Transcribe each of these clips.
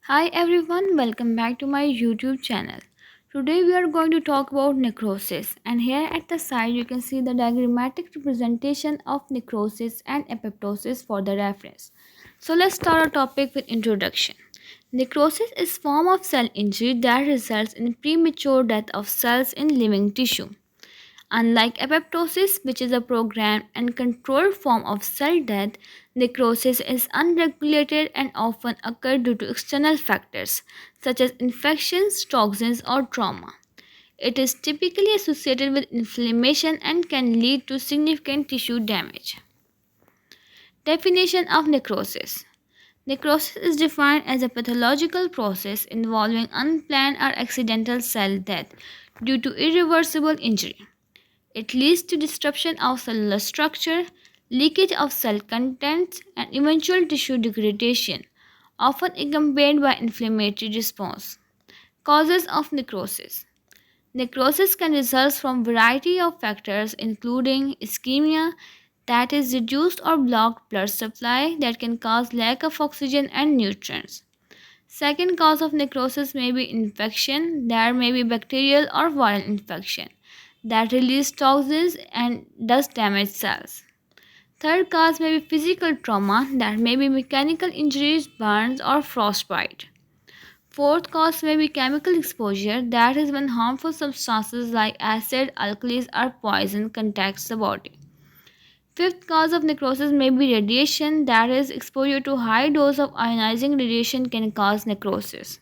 Hi everyone, welcome back to my YouTube channel. Today we are going to talk about necrosis, and here at the side you can see the diagrammatic representation of necrosis and apoptosis for the reference. So let's start our topic with introduction. Necrosis is form of cell injury that results in premature death of cells in living tissue. Unlike apoptosis, which is a programmed and controlled form of cell death, necrosis is unregulated and often occurs due to external factors such as infections, toxins, or trauma. It is typically associated with inflammation and can lead to significant tissue damage. Definition of necrosis. Necrosis is defined as a pathological process involving unplanned or accidental cell death due to irreversible injury. It leads to disruption of cellular structure, leakage of cell contents, and eventual tissue degradation, often accompanied by inflammatory response. Causes of necrosis. Necrosis can result from a variety of factors including ischemia, that is reduced or blocked blood supply that can cause lack of oxygen and nutrients. Second cause of necrosis may be infection. There may be bacterial or viral infection that release toxins and thus damage cells. Third cause may be physical trauma that may be mechanical injuries, burns, or frostbite. Fourth cause may be chemical exposure, that is when harmful substances like acid, alkalis, or poison contacts the body. Fifth cause of necrosis may be radiation, that is exposure to high dose of ionizing radiation can cause necrosis.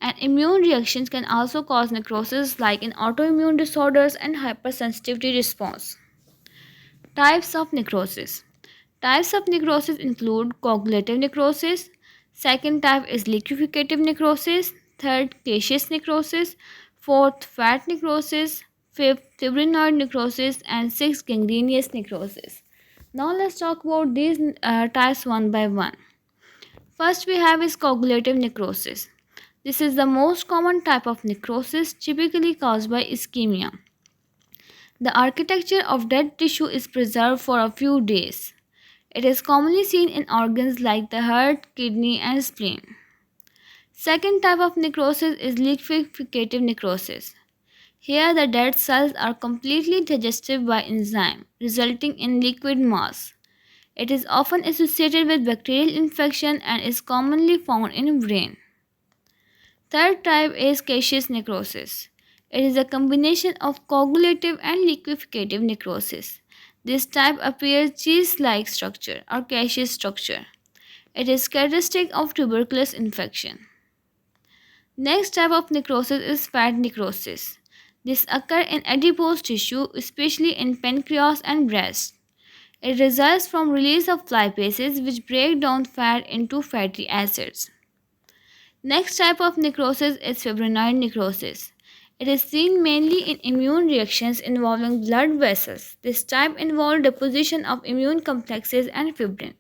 And immune reactions can also cause necrosis like in autoimmune disorders and hypersensitivity response. Types of necrosis. Types of necrosis include coagulative necrosis. Second type is liqueficative necrosis. Third, caseous necrosis. Fourth, fat necrosis. Fifth, fibrinoid necrosis. And sixth, gangrenous necrosis. Now let's talk about these types one by one. First we have is coagulative necrosis. This is the most common type of necrosis, typically caused by ischemia. The architecture of dead tissue is preserved for a few days. It is commonly seen in organs like the heart, kidney, and spleen. Second type of necrosis is liqueficative necrosis. Here, the dead cells are completely digested by enzyme, resulting in liquid mass. It is often associated with bacterial infection and is commonly found in brain. Third type is caseous necrosis. It is a combination of coagulative and liqueficative necrosis. This type appears cheese-like structure or caseous structure. It is characteristic of tuberculous infection. Next type of necrosis is fat necrosis. This occurs in adipose tissue, especially in pancreas and breast. It results from release of lipases which break down fat into fatty acids. Next type of necrosis is fibrinoid necrosis. It is seen mainly in immune reactions involving blood vessels. This type involves deposition of immune complexes and fibrin,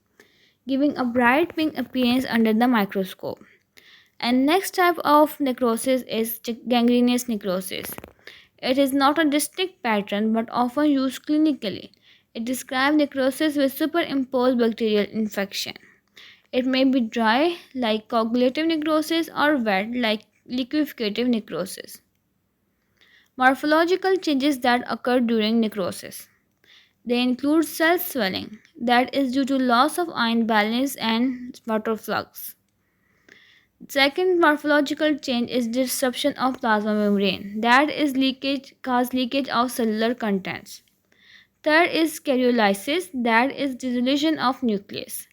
giving a bright pink appearance under the microscope. And next type of necrosis is gangrenous necrosis. It is not a distinct pattern but often used clinically. It describes necrosis with superimposed bacterial infection. It may be dry, like coagulative necrosis, or wet, like liqueficative necrosis. Morphological changes that occur during necrosis. They include cell swelling, that is due to loss of ion balance and water flux. Second morphological change is disruption of plasma membrane, that is leakage of cellular contents. Third is karyolysis, that is dissolution of nucleus.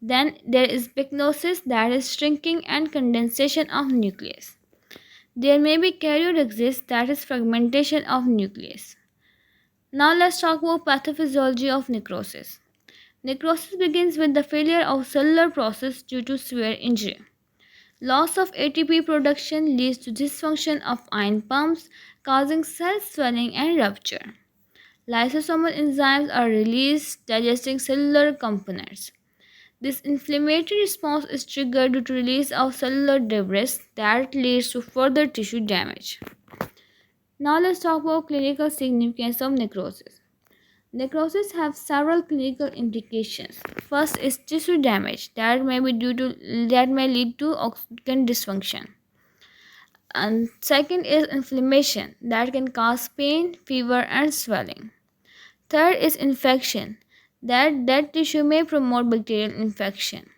Then there is pycnosis, that is shrinking and condensation of nucleus. There may be karyorrhexis, that is fragmentation of nucleus. Now let's talk about pathophysiology of necrosis. Necrosis begins with the failure of cellular process due to severe injury. Loss of ATP production leads to dysfunction of ion pumps, causing cell swelling and rupture. Lysosomal enzymes are released, digesting cellular components. This inflammatory response is triggered due to release of cellular debris that leads to further tissue damage. Now let's talk about clinical significance of necrosis. Necrosis have several clinical implications. First is tissue damage that may lead to organ dysfunction. And second is inflammation that can cause pain, fever, and swelling. Third is infection that dead tissue may promote bacterial infection.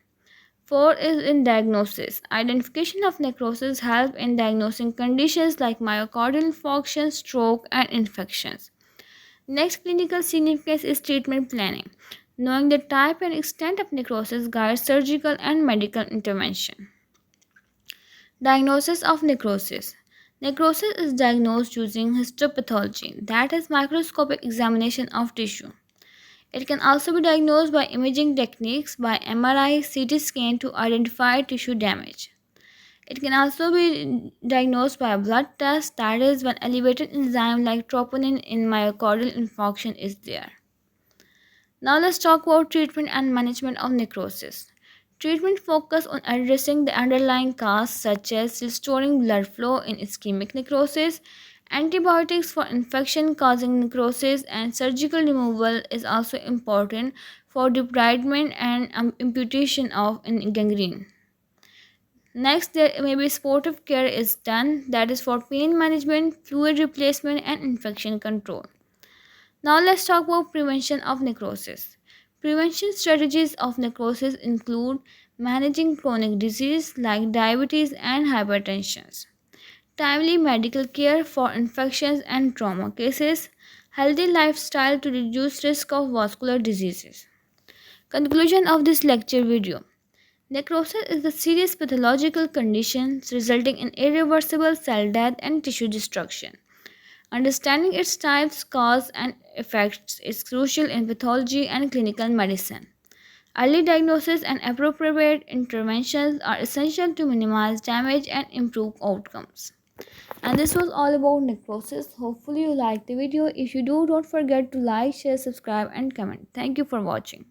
Fourth is in diagnosis. Identification of necrosis help in diagnosing conditions like myocardial infarction, stroke, and infections. Next clinical significance is treatment planning. Knowing the type and extent of necrosis guides surgical and medical intervention. Diagnosis of necrosis. Necrosis is diagnosed using histopathology, that is, microscopic examination of tissue. It can also be diagnosed by imaging techniques by MRI, CT scan to identify tissue damage. It can also be diagnosed by a blood test, that is, when elevated enzyme like troponin in myocardial infarction is there. Now let's talk about treatment and management of necrosis. Treatment focus on addressing the underlying cause such as restoring blood flow in ischemic necrosis, antibiotics for infection causing necrosis, and surgical removal is also important for debridement and amputation of gangrene. Next, there may be supportive care is done, that is for pain management, fluid replacement, and infection control. Now let's talk about prevention of necrosis. Prevention strategies of necrosis include managing chronic disease like diabetes and hypertension, timely medical care for infections and trauma cases, healthy lifestyle to reduce risk of vascular diseases. Conclusion of this lecture video. Necrosis is a serious pathological condition resulting in irreversible cell death and tissue destruction. Understanding its types, cause, and effects is crucial in pathology and clinical medicine. Early diagnosis and appropriate interventions are essential to minimize damage and improve outcomes. And this was all about necrosis. Hopefully, you liked the video. If you do, don't forget to like, share, subscribe, and comment. Thank you for watching.